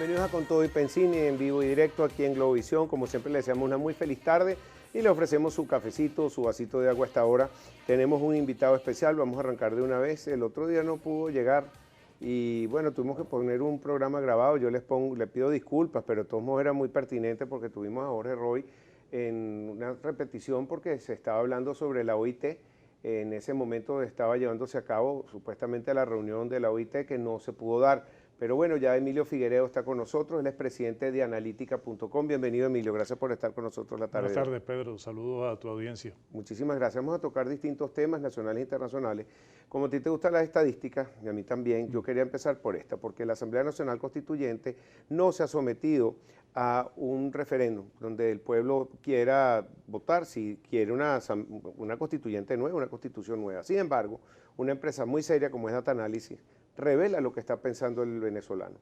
Bienvenidos a Con Todo y Pensini en vivo y directo aquí en Globovisión. Como siempre le deseamos una muy feliz tarde y le ofrecemos su cafecito, su vasito de agua a esta hora. Tenemos un invitado especial, vamos a arrancar de una vez. El otro día no pudo llegar y bueno, tuvimos que poner un programa grabado. Yo le pido disculpas, pero de todos modos era muy pertinente porque tuvimos a Jorge Roy en una repetición porque se estaba hablando sobre la OIT. En ese momento estaba llevándose a cabo supuestamente la reunión de la OIT que no se pudo dar. Pero bueno, ya Emilio Figuereo está con nosotros, él es presidente de analítica.com. Bienvenido, Emilio, gracias por estar con nosotros la tarde. Buenas tardes, Pedro, saludos a tu audiencia. Muchísimas gracias, vamos a tocar distintos temas nacionales e internacionales. Como a ti te gustan las estadísticas, y a mí también, yo quería empezar por esta, porque la Asamblea Nacional Constituyente no se ha sometido a un referéndum donde el pueblo quiera votar si quiere una constituyente nueva, una constitución nueva. Sin embargo, una empresa muy seria como es Data Analysis revela lo que está pensando el venezolano.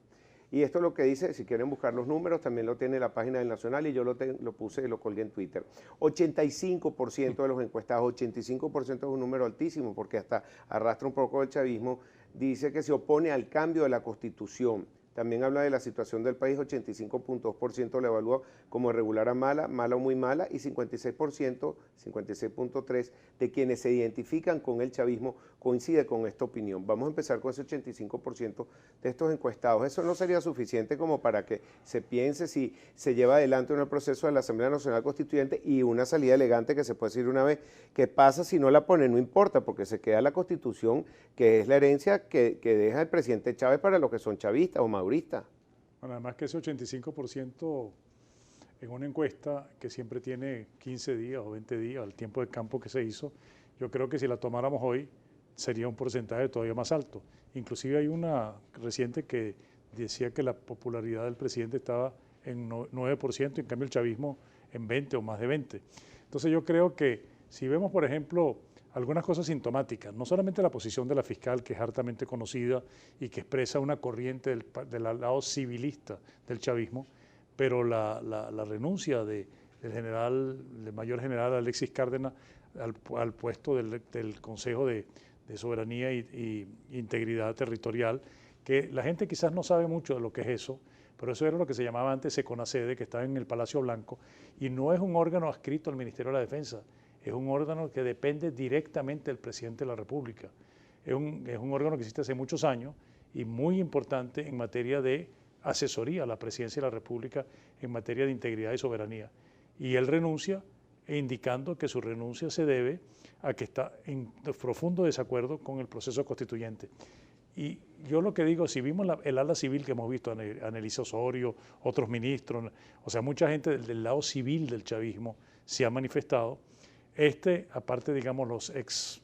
Y esto es lo que dice, si quieren buscar los números, también lo tiene la página del Nacional y yo lo puse y lo colgué en Twitter. 85% de los encuestados, 85% es un número altísimo porque hasta arrastra un poco el chavismo, dice que se opone al cambio de la Constitución. También habla de la situación del país, 85.2% la evalúa como regular a mala, mala o muy mala, y 56%, 56.3% de quienes se identifican con el chavismo coincide con esta opinión. Vamos a empezar con ese 85% de estos encuestados. Eso no sería suficiente como para que se piense si se lleva adelante un proceso de la Asamblea Nacional Constituyente y una salida elegante que se puede decir una vez. ¿Qué pasa si no la pone? No importa, porque se queda la Constitución, que es la herencia que deja el presidente Chávez para los que son chavistas o maduristas. Bueno, además que ese 85% en una encuesta que siempre tiene 15 días o 20 días, al tiempo de campo que se hizo, yo creo que si la tomáramos hoy sería un porcentaje todavía más alto. Inclusive hay una reciente que decía que la popularidad del presidente estaba en 9%, en cambio el chavismo en 20 o más de 20. Entonces yo creo que si vemos, por ejemplo, algunas cosas sintomáticas, no solamente la posición de la fiscal, que es hartamente conocida y que expresa una corriente del lado civilista del chavismo, pero la renuncia del mayor general Alexis Cárdenas al puesto del Consejo de Soberanía e Integridad Territorial, que la gente quizás no sabe mucho de lo que es eso, pero eso era lo que se llamaba antes Seconacede, que estaba en el Palacio Blanco, y no es un órgano adscrito al Ministerio de la Defensa, es un órgano que depende directamente del presidente de la República. Es un órgano que existe hace muchos años y muy importante en materia de asesoría a la presidencia de la República en materia de integridad y soberanía. Y él renuncia, indicando que su renuncia se debe a que está en profundo desacuerdo con el proceso constituyente. Y yo lo que digo, si vimos el ala civil que hemos visto, Anelisa Osorio, otros ministros, o sea, mucha gente del lado civil del chavismo se ha manifestado. Aparte, digamos, los ex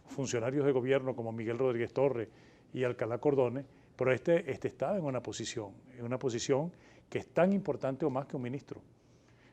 funcionarios de gobierno como Miguel Rodríguez Torres y Alcalá Cordones, pero este estaba en una posición que es tan importante o más que un ministro.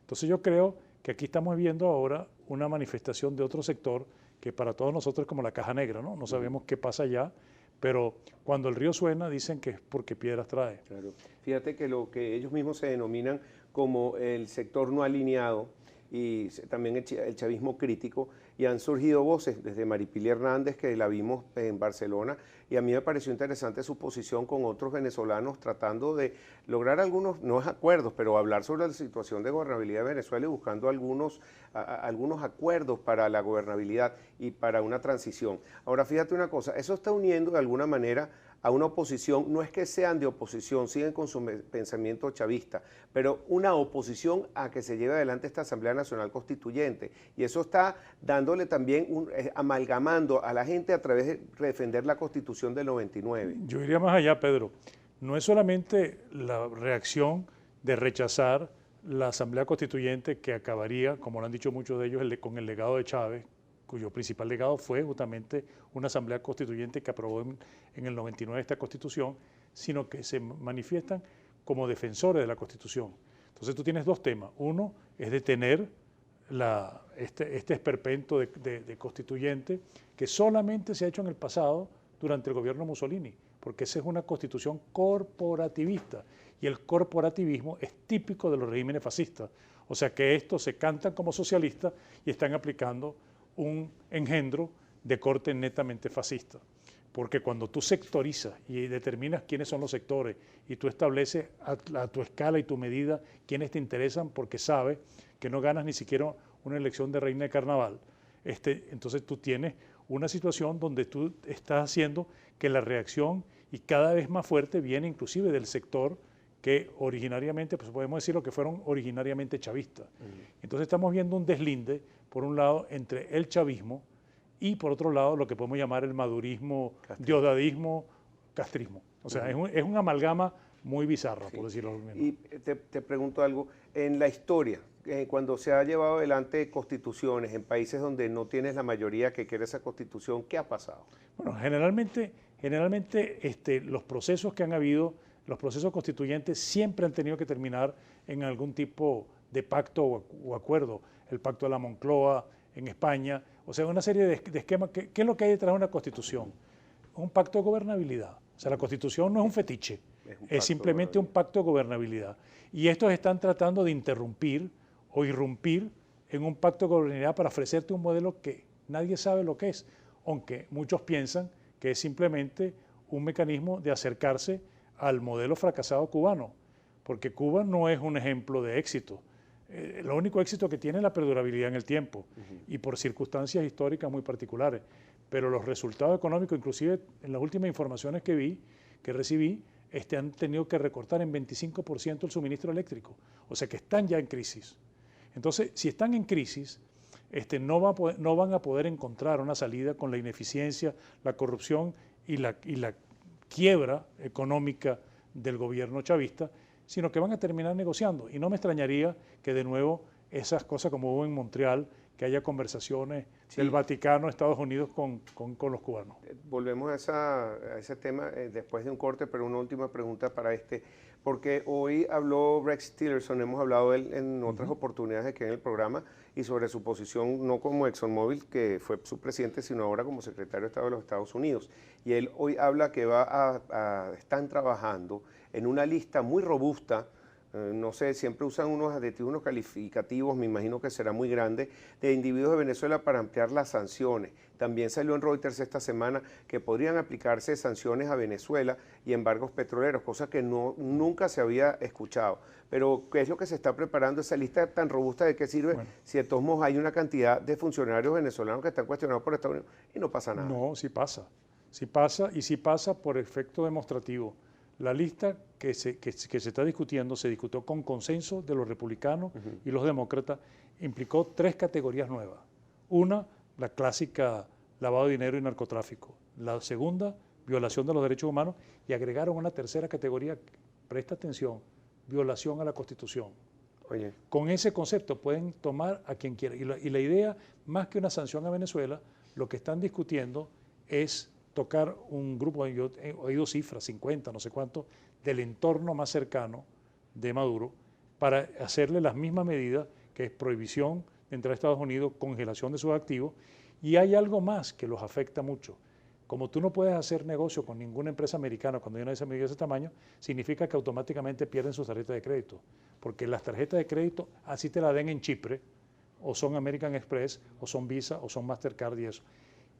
Entonces yo creo que aquí estamos viendo ahora una manifestación de otro sector que para todos nosotros es como la caja negra, ¿no? No sabemos qué pasa allá, pero cuando el río suena dicen que es porque piedras trae. Claro. Fíjate que lo que ellos mismos se denominan como el sector no alineado y también el chavismo crítico, y han surgido voces desde Maripili Hernández, que la vimos en Barcelona, y a mí me pareció interesante su posición con otros venezolanos tratando de lograr algunos, no es acuerdos, pero hablar sobre la situación de gobernabilidad de Venezuela y buscando algunos acuerdos para la gobernabilidad y para una transición. Ahora fíjate una cosa, eso está uniendo de alguna manera a una oposición, no es que sean de oposición, siguen con su pensamiento chavista, pero una oposición a que se lleve adelante esta Asamblea Nacional Constituyente. Y eso está dándole también, amalgamando a la gente a través de defender la Constitución del 99. Yo iría más allá, Pedro. No es solamente la reacción de rechazar la Asamblea Constituyente que acabaría, como lo han dicho muchos de ellos, con el legado de Chávez, cuyo principal legado fue justamente una Asamblea Constituyente que aprobó en el 99 esta Constitución, sino que se manifiestan como defensores de la Constitución. Entonces tú tienes dos temas. Uno es detener este esperpento de constituyente que solamente se ha hecho en el pasado durante el gobierno Mussolini, porque esa es una constitución corporativista y el corporativismo es típico de los regímenes fascistas. O sea que estos se cantan como socialistas y están aplicando un engendro de corte netamente fascista. porque cuando tú sectorizas y determinas quiénes son los sectores y tú estableces a tu escala y tu medida quiénes te interesan, porque sabes que no ganas ni siquiera una elección de reina de carnaval, entonces tú tienes una situación donde tú estás haciendo que la reacción y cada vez más fuerte viene inclusive del sector que originariamente, pues podemos decir lo que fueron originariamente chavistas. Entonces estamos viendo un deslinde, por un lado, entre el chavismo y por otro lado lo que podemos llamar el madurismo, diosdadismo, castrismo. O sea, es un amalgama muy bizarra, por decirlo menos. Y te pregunto algo, en la historia, cuando se ha llevado adelante constituciones en países donde no tienes la mayoría que quiere esa constitución, ¿qué ha pasado? Bueno, generalmente los procesos que han habido, los procesos constituyentes siempre han tenido que terminar en algún tipo de pacto o acuerdo. El pacto de la Moncloa en España, o sea, una serie de esquemas. ¿Qué es lo que hay detrás de una constitución? Un pacto de gobernabilidad. O sea, la constitución no es un fetiche, es simplemente un pacto de gobernabilidad. Y estos están tratando de interrumpir o irrumpir en un pacto de gobernabilidad para ofrecerte un modelo que nadie sabe lo que es, aunque muchos piensan que es simplemente un mecanismo de acercarse al modelo fracasado cubano, porque Cuba no es un ejemplo de éxito. El único éxito que tiene es la perdurabilidad en el tiempo y por circunstancias históricas muy particulares, pero los resultados económicos, inclusive en las últimas informaciones que recibí, han tenido que recortar en 25% el suministro eléctrico, o sea que están ya en crisis. Entonces, si están en crisis, no van a poder encontrar una salida con la ineficiencia, la corrupción y la quiebra económica del gobierno chavista, sino que van a terminar negociando. Y no me extrañaría que de nuevo esas cosas como hubo en Montreal, que haya conversaciones del Vaticano, Estados Unidos con los cubanos. Volvemos a ese tema después de un corte, pero una última pregunta para porque hoy habló Rex Tillerson, hemos hablado de él en otras oportunidades aquí en el programa, y sobre su posición no como ExxonMobil, que fue su presidente, sino ahora como secretario de Estado de los Estados Unidos. Y él hoy habla que están trabajando en una lista muy robusta, no sé, siempre usan unos adjetivos, unos calificativos, me imagino que será muy grande, de individuos de Venezuela para ampliar las sanciones. También salió en Reuters esta semana que podrían aplicarse sanciones a Venezuela y embargos petroleros, cosa que nunca se había escuchado. Pero, ¿qué es lo que se está preparando? Esa lista tan robusta, ¿de qué sirve? Bueno, si de todos modos hay una cantidad de funcionarios venezolanos que están cuestionados por Estados Unidos y no pasa nada. No, sí pasa. Sí pasa, y sí pasa por efecto demostrativo. La lista que se está discutiendo se discutió con consenso de los republicanos y los demócratas, implicó 3 categorías nuevas. Una, la clásica lavado de dinero y narcotráfico. La segunda, violación de los derechos humanos, y agregaron una tercera categoría, presta atención, violación a la Constitución. Oye. Con ese concepto pueden tomar a quien quiera. Y la idea, más que una sanción a Venezuela, lo que están discutiendo es tocar un grupo, yo he oído cifras, 50, no sé cuánto, del entorno más cercano de Maduro, para hacerle las mismas medidas, que es prohibición de entrar a Estados Unidos, congelación de sus activos, y hay algo más que los afecta mucho. Como tú no puedes hacer negocio con ninguna empresa americana cuando hay una medida de ese tamaño, significa que automáticamente pierden sus tarjetas de crédito, porque las tarjetas de crédito, así te la den en Chipre, o son American Express, o son Visa, o son Mastercard y eso.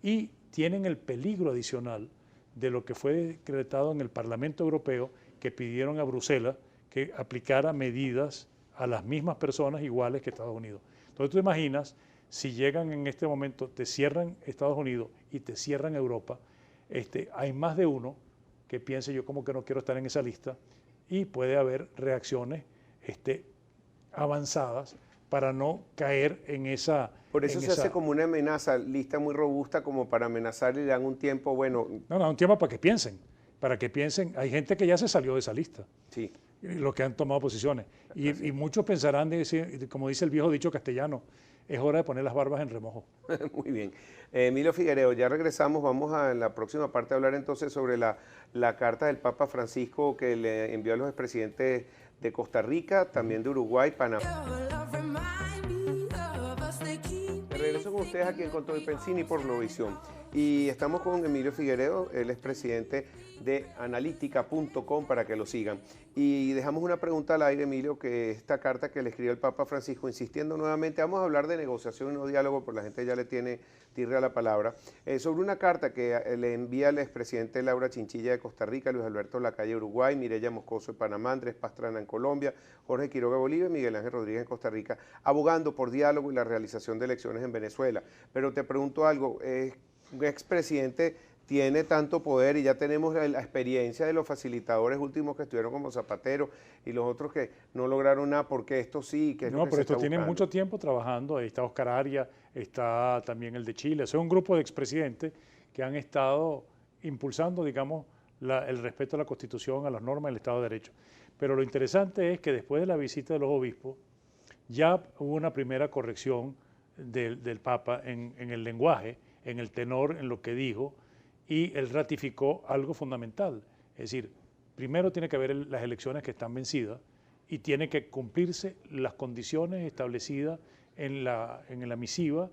Y tienen el peligro adicional de lo que fue decretado en el Parlamento Europeo, que pidieron a Bruselas que aplicara medidas a las mismas personas iguales que Estados Unidos. Entonces tú imaginas, si llegan en este momento, te cierran Estados Unidos y te cierran Europa, hay más de uno que piense yo como que no quiero estar en esa lista, y puede haber reacciones avanzadas para no caer en esa... Por eso se hace como una amenaza, lista muy robusta como para amenazar y le dan un tiempo, bueno... No, un tiempo para que piensen. Hay gente que ya se salió de esa lista. Sí. Los que han tomado posiciones. Y muchos pensarán, como dice el viejo dicho castellano, es hora de poner las barbas en remojo. Muy bien. Emilio Figuereo, ya regresamos, vamos a en la próxima parte a hablar entonces sobre la carta del Papa Francisco que le envió a los expresidentes de Costa Rica, también de Uruguay, Panamá. Regreso con ustedes aquí en Control Pensini por Globovisión. Y estamos con Emilio Figueredo, él es presidente de analítica.com para que lo sigan. Y dejamos una pregunta al aire, Emilio, que esta carta que le escribió el Papa Francisco, insistiendo nuevamente, vamos a hablar de negociación y no diálogo, porque la gente ya le tiene tirre a la palabra, sobre una carta que le envía el expresidente Laura Chinchilla de Costa Rica, Luis Alberto Lacalle de Uruguay, Mireya Moscoso de Panamá, Andrés Pastrana en Colombia, Jorge Quiroga de Bolivia y Miguel Ángel Rodríguez en Costa Rica, abogando por diálogo y la realización de elecciones en Venezuela. Pero te pregunto algo, un expresidente tiene tanto poder y ya tenemos la experiencia de los facilitadores últimos que estuvieron como Zapatero y los otros que no lograron nada, porque esto sí, que es no, lo que pero se esto está tiene buscando. mucho tiempo trabajando. Ahí está Oscar Arias, está también el de Chile. O sea, un grupo de expresidentes que han estado impulsando, digamos, el respeto a la Constitución, a las normas del Estado de Derecho. Pero lo interesante es que después de la visita de los obispos, ya hubo una primera corrección del Papa en el lenguaje, en el tenor, en lo que dijo, y él ratificó algo fundamental. Es decir, primero tiene que haber las elecciones que están vencidas y tiene que cumplirse las condiciones establecidas en la misiva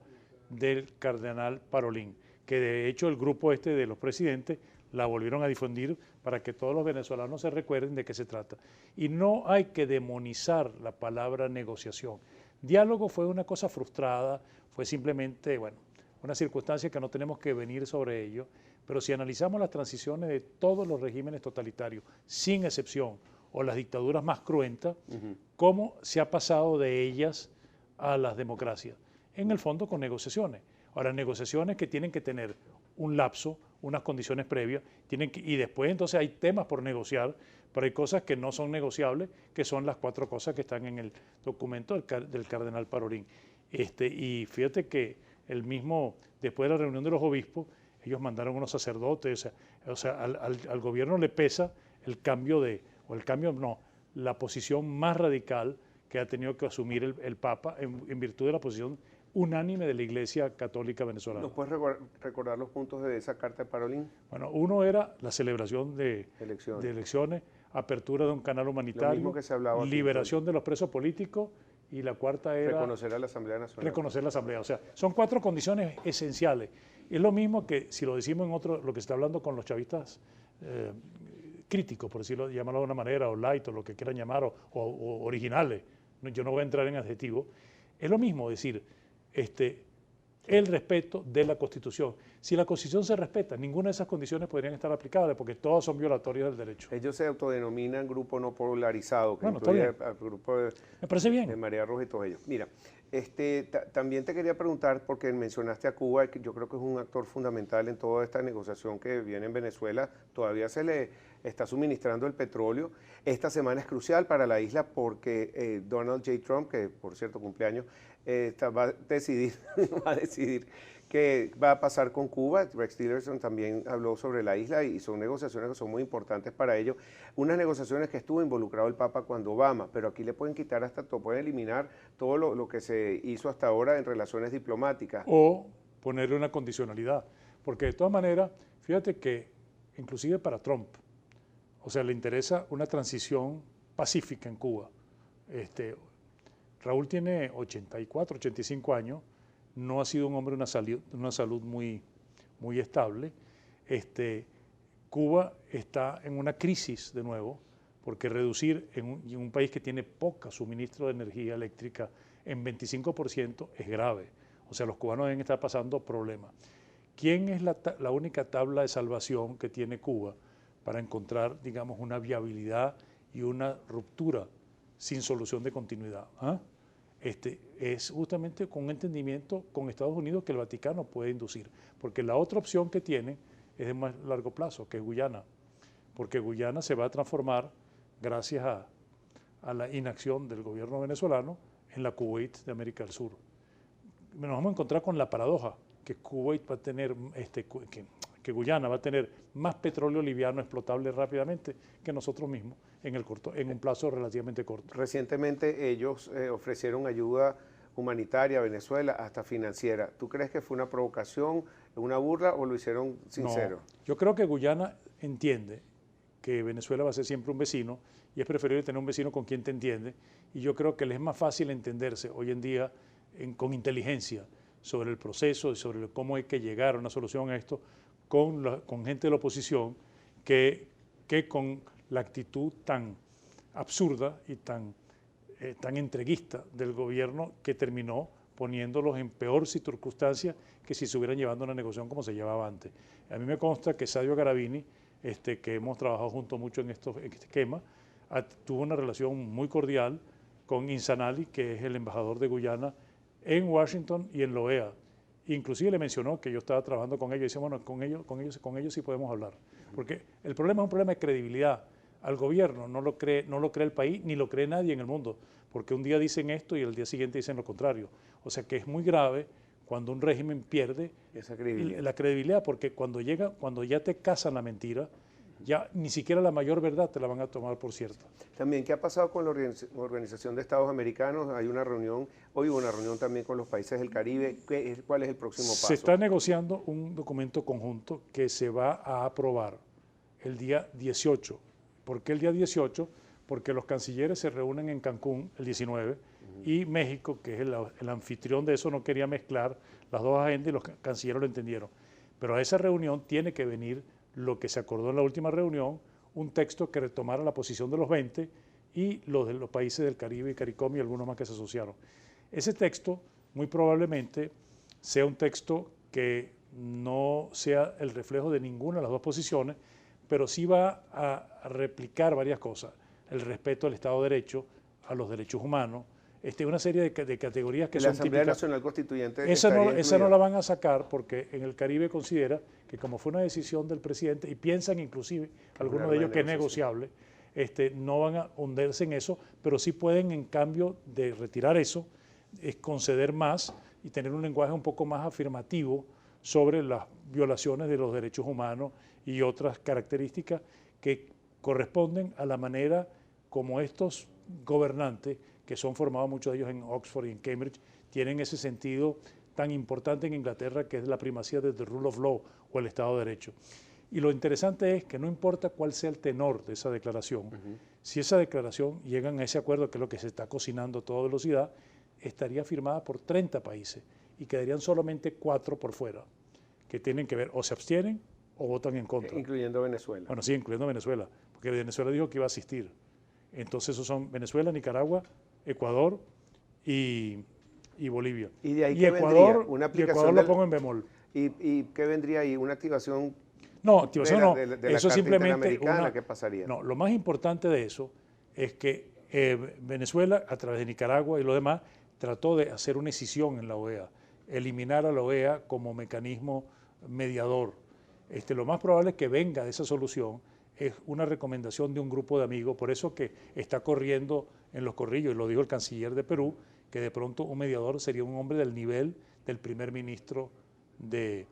del cardenal Parolín, que de hecho el grupo este de los presidentes la volvieron a difundir para que todos los venezolanos se recuerden de qué se trata. Y no hay que demonizar la palabra negociación. Diálogo fue una cosa frustrada, fue simplemente, bueno, una circunstancia que no tenemos que venir sobre ello, pero si analizamos las transiciones de todos los regímenes totalitarios, sin excepción, o las dictaduras más cruentas, cómo se ha pasado de ellas a las democracias. En el fondo con negociaciones. Ahora, negociaciones que tienen que tener un lapso, unas condiciones previas, y después entonces hay temas por negociar, pero hay cosas que no son negociables, que son las 4 cosas que están en el documento del cardenal Parolín. Y fíjate que el mismo, después de la reunión de los obispos, ellos mandaron unos sacerdotes, o sea al gobierno le pesa la posición más radical que ha tenido que asumir el Papa en virtud de la posición unánime de la Iglesia Católica Venezolana. ¿Nos puedes recordar los puntos de esa carta de Parolín? Bueno, uno era la celebración de elecciones, apertura de un canal humanitario, que se hablaba liberación de los presos políticos, y la cuarta era reconocer a la Asamblea Nacional. Reconocer la Asamblea. O sea, son 4 condiciones esenciales. Es lo mismo que si lo decimos en otro, lo que se está hablando con los chavistas críticos, por decirlo, llamarlo de una manera, o light, o lo que quieran llamar, o originales. Yo no voy a entrar en adjetivos. Es lo mismo decir, el respeto de la Constitución. Si la Constitución se respeta, ninguna de esas condiciones podrían estar aplicables porque todas son violatorias del derecho. Ellos se autodenominan grupo no polarizado, que bueno, incluye al grupo me parece bien. de María Roja y todos ellos. Mira, también te quería preguntar, porque mencionaste a Cuba, que yo creo que es un actor fundamental en toda esta negociación que viene en Venezuela. Todavía se le está suministrando el petróleo. Esta semana es crucial para la isla porque Donald J. Trump, que por cierto cumpleaños, va a decidir qué va a pasar con Cuba. Rex Tillerson también habló sobre la isla y son negociaciones que son muy importantes para ellos. Unas negociaciones que estuvo involucrado el Papa cuando Obama, pero aquí le pueden quitar hasta todo, pueden eliminar todo lo que se hizo hasta ahora en relaciones diplomáticas. O ponerle una condicionalidad, porque de todas maneras, fíjate que inclusive para Trump, o sea, le interesa una transición pacífica en Cuba. Raúl tiene 84, 85 años, no ha sido un hombre de una salud muy, muy estable. Cuba está en una crisis de nuevo, porque reducir en un país que tiene poca suministro de energía eléctrica en 25% es grave. O sea, los cubanos deben estar pasando problemas. ¿Quién es la única tabla de salvación que tiene Cuba para encontrar, digamos, una viabilidad y una ruptura sin solución de continuidad? Es justamente con un entendimiento con Estados Unidos que el Vaticano puede inducir, porque la otra opción que tiene es de más largo plazo, que es Guyana, porque Guyana se va a transformar, gracias a la inacción del gobierno venezolano, en la Kuwait de América del Sur. Nos vamos a encontrar con la paradoja, que Kuwait va a tener, que Guyana va a tener más petróleo liviano explotable rápidamente que nosotros mismos en un plazo relativamente corto. Recientemente ellos ofrecieron ayuda humanitaria a Venezuela, hasta financiera. ¿Tú crees que fue una provocación, una burla o lo hicieron sincero? No, yo creo que Guyana entiende que Venezuela va a ser siempre un vecino y es preferible tener un vecino con quien te entiende, y yo creo que les es más fácil entenderse hoy en día con inteligencia sobre el proceso y sobre cómo hay que llegar a una solución a esto con gente de la oposición que con la actitud tan absurda y tan entreguista del gobierno que terminó poniéndolos en peor circunstancia que si se hubieran llevando una negociación como se llevaba antes. A mí me consta que Sadio Garavini, que hemos trabajado juntos mucho en este esquema, tuvo una relación muy cordial con Insanali, que es el embajador de Guyana en Washington y en la OEA. Inclusive le mencionó que yo estaba trabajando con ellos y dice, bueno, con ellos sí podemos hablar. Porque el problema es un problema de credibilidad. Al gobierno no lo cree el país, ni lo cree nadie en el mundo, porque un día dicen esto y el día siguiente dicen lo contrario. O sea que es muy grave cuando un régimen pierde la credibilidad, porque cuando ya te cazan la mentira, ya ni siquiera la mayor verdad te la van a tomar por cierta. También, ¿qué ha pasado con la Organización de Estados Americanos? Hay una reunión, hoy hubo una reunión también con los países del Caribe. ¿Cuál es el próximo paso? Se está negociando un documento conjunto que se va a aprobar el día 18. ¿Por qué el día 18? Porque los cancilleres se reúnen en Cancún el 19 y México, que es el anfitrión de eso, no quería mezclar las dos agendas y los cancilleros lo entendieron. Pero a esa reunión tiene que venir lo que se acordó en la última reunión, un texto que retomara la posición de los 20 y los de los países del Caribe y CARICOM y algunos más que se asociaron. Ese texto muy probablemente sea un texto que no sea el reflejo de ninguna de las dos posiciones, pero sí va a replicar varias cosas: el respeto al Estado de Derecho, a los derechos humanos, una serie de categorías que son típicas. La Asamblea Nacional Constituyente esa no la van a sacar porque en el Caribe considera que como fue una decisión del presidente, y piensan inclusive algunos de ellos que es negociable, no van a hundirse en eso, pero sí pueden, en cambio de retirar eso, conceder más y tener un lenguaje un poco más afirmativo sobre las violaciones de los derechos humanos y otras características que corresponden a la manera como estos gobernantes, que son formados muchos de ellos en Oxford y en Cambridge, tienen ese sentido tan importante en Inglaterra, que es la primacía de the rule of law o el Estado de Derecho. Y lo interesante es que no importa cuál sea el tenor de esa declaración, si esa declaración llegan a ese acuerdo, que es lo que se está cocinando a toda velocidad, estaría firmada por 30 países y quedarían solamente 4 por fuera, que tienen que ver o se abstienen o votan en contra. Incluyendo Venezuela. Bueno, sí, incluyendo Venezuela, porque Venezuela dijo que iba a asistir. Entonces esos son Venezuela, Nicaragua, Ecuador y Bolivia. ¿Y de ahí qué Ecuador, una aplicación Ecuador lo pongo en bemol. ¿Y qué vendría ahí? ¿Una activación? No, activación no. De la eso Carta simplemente ¿qué pasaría? No, lo más importante de eso es que Venezuela, a través de Nicaragua y lo demás, trató de hacer una escisión en la OEA, eliminar a la OEA como mecanismo mediador. Lo más probable es que venga de esa solución es una recomendación de un grupo de amigos, por eso que está corriendo en los corrillos, y lo dijo el canciller de Perú, que de pronto un mediador sería un hombre del nivel del primer ministro de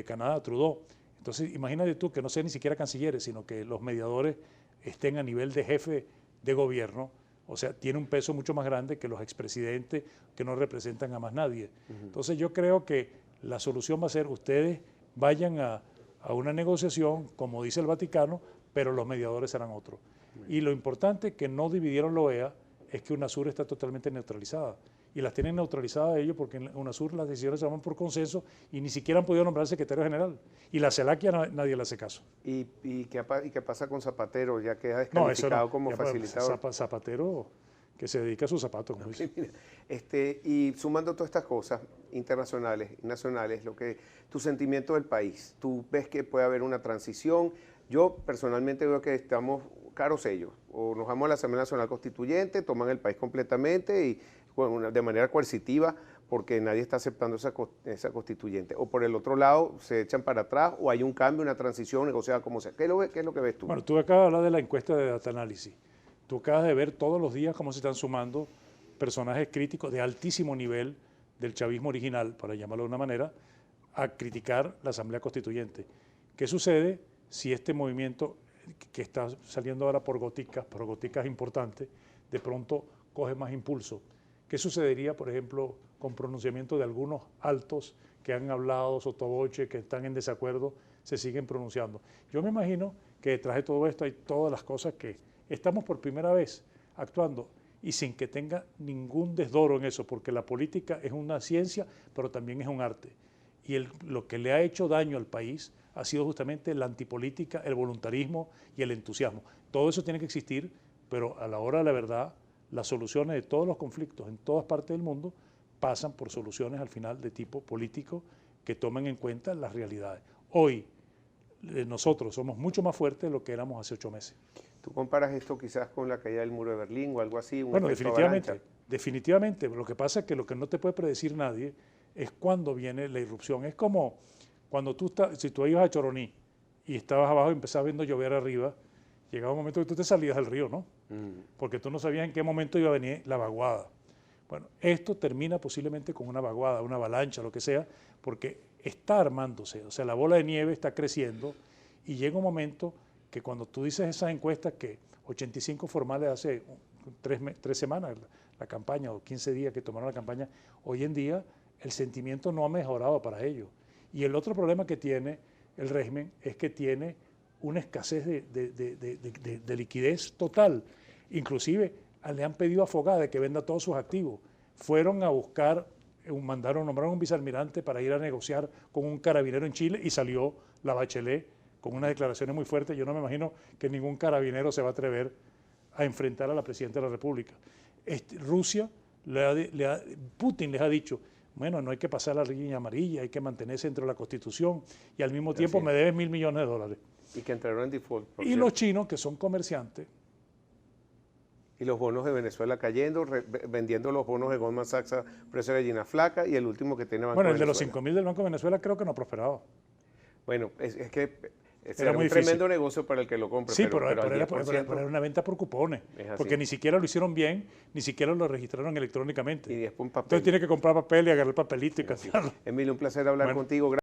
Canadá, Trudeau. Entonces, imagínate tú que no sean ni siquiera cancilleres, sino que los mediadores estén a nivel de jefe de gobierno, o sea, tiene un peso mucho más grande que los expresidentes que no representan a más nadie. Entonces, yo creo que la solución va a ser ustedes vayan a una negociación, como dice el Vaticano, pero los mediadores serán otros. Y lo importante que no dividieron la OEA es que UNASUR está totalmente neutralizada. Y las tienen neutralizadas ellos porque en UNASUR las decisiones se toman por consenso y ni siquiera han podido nombrar secretario general. Y la CELAC nadie le hace caso. ¿Y qué pasa con Zapatero? Ya queda descalificado como facilitador. Zapatero que se dedica a sus zapatos. Como dice. Y sumando todas estas cosas internacionales y nacionales, tu sentimiento del país, ¿tú ves que puede haber una transición? Yo personalmente veo que estamos caros ellos, o nos vamos a la Asamblea Nacional Constituyente, toman el país completamente y bueno, de manera coercitiva, porque nadie está aceptando esa constituyente. O por el otro lado, se echan para atrás, o hay un cambio, una transición negociada como sea. ¿Qué es lo que ves tú? Bueno, tú acabas de hablar de la encuesta de Data Analysis. Tú acabas de ver todos los días cómo se están sumando personajes críticos de altísimo nivel del chavismo original, para llamarlo de una manera, a criticar la Asamblea Constituyente. ¿Qué sucede si este movimiento que está saliendo ahora por goticas importantes, de pronto coge más impulso? ¿Qué sucedería, por ejemplo, con pronunciamiento de algunos altos que han hablado sotoboche, que están en desacuerdo, se siguen pronunciando? Yo me imagino que detrás de todo esto hay todas las cosas que estamos por primera vez actuando. y sin que tenga ningún desdoro en eso, porque la política es una ciencia, pero también es un arte. Y lo que le ha hecho daño al país ha sido justamente la antipolítica, el voluntarismo y el entusiasmo. Todo eso tiene que existir, pero a la hora de la verdad, las soluciones de todos los conflictos en todas partes del mundo pasan por soluciones al final de tipo político que tomen en cuenta las realidades. Hoy nosotros somos mucho más fuertes de lo que éramos hace 8 meses. ¿Tú comparas esto quizás con la caída del muro de Berlín o algo así? Bueno, definitivamente. Lo que pasa es que lo que no te puede predecir nadie es cuándo viene la irrupción. Es como cuando si tú ibas a Choroní y estabas abajo y empezabas viendo llover arriba, llegaba un momento que tú te salías del río, ¿no? Porque tú no sabías en qué momento iba a venir la vaguada. Bueno, esto termina posiblemente con una vaguada, una avalancha, lo que sea, porque está armándose, o sea, la bola de nieve está creciendo y llega un momento que cuando tú dices esas encuestas que 85 formales hace 3 semanas la campaña o 15 días que tomaron la campaña, hoy en día el sentimiento no ha mejorado para ellos. Y el otro problema que tiene el régimen es que tiene una escasez de liquidez total. Inclusive le han pedido a Fogade que venda todos sus activos. Fueron a buscar, nombraron un vicealmirante para ir a negociar con un carabinero en Chile y salió la Bachelet con unas declaraciones muy fuertes. Yo no me imagino que ningún carabinero se va a atrever a enfrentar a la Presidenta de la República. Rusia, Putin les ha dicho, bueno, no hay que pasar la línea amarilla, hay que mantenerse dentro de la Constitución y al mismo tiempo me debes $1.000 millones. Y que entraron en default. Y los chinos, que son comerciantes. Y los bonos de Venezuela cayendo, vendiendo los bonos de Goldman Sachs a precio de gallina flaca, y el último que tiene Banco Bueno, el Venezuela. de los 5.000 del Banco de Venezuela creo que no ha prosperado. Bueno, es que era un tremendo negocio para el que lo compra. Sí, pero era una venta por cupones, porque ni siquiera lo hicieron bien, ni siquiera lo registraron electrónicamente. Y después un papel. Entonces tiene que comprar papel y agarrar el papelito y cancelarlo. Emilio, un placer hablar contigo.